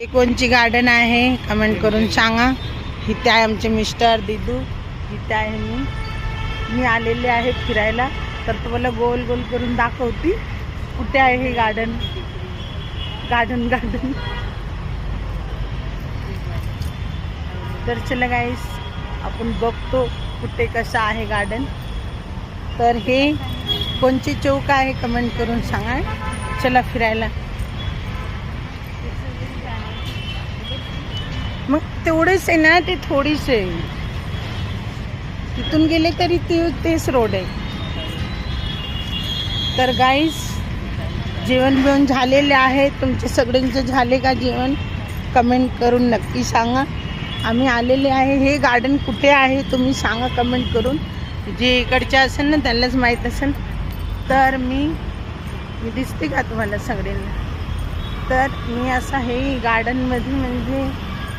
हे कोणची गार्डन आहे कमेंट करून सांगा. इथे आहे आमचे मिस्टर दिदू, इथे आहे मी आलेले आहे फिरायला. तर तुम्हाला गोल गोल करून दाखवती कुठे आहे हे गार्डन. तर चला गाईस आपण बघतो कुठे कसं आहे गार्डन. तर हे कोणची चौक आहे कमेंट करून सांगा. चला फिरायला. मग तेवढेच आहे ना, ते थोडीच आहे. तिथून गेले तरी तेच रोड आहे. तर गाईस जेवण बिवण झालेले आहे. तुमचे सगळ्यांचं झाले का जेवण कमेंट करून नक्की सांगा. आम्ही आलेले आहे. हे गार्डन कुठे आहे तुम्ही सांगा कमेंट करून. जे इकडचे असेल ना त्यांनाच माहीत असेल. तर मी दिसते का तुम्हाला सगळ्यांना. तर मी असं हे गार्डनमध्ये म्हणजे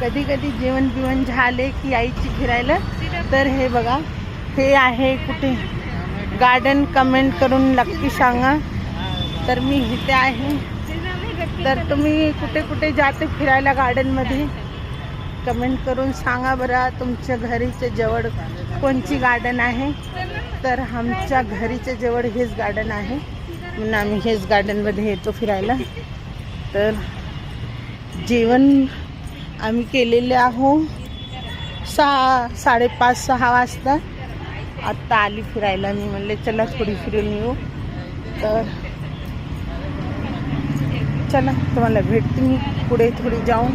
कधी कधी जेवण बिवण झाले की यायची फिरायला. तर हे बघा हे आहे कुठे गार्डन कमेंट करून नक्की सांगा. तर मी इथे आहे. तर तुम्ही कुठे कुठे जाते फिरायला गार्डनमध्ये कमेंट करून सांगा बरं. तुमच्या घरीच्या जवळ कोणची गार्डन आहे. तर आमच्या घरीच्या जवळ हेच गार्डन आहे म्हणून आम्ही हेच गार्डनमध्ये येतो फिरायला. तर जेवण आम्ही केलेले आहो 5:30-6 वाजता. आत्ता आली फिरायला. मी म्हणले चला थोडी फिरून येऊ. तर चला तुम्हाला भेटते मी पुढे थोडी जाऊन.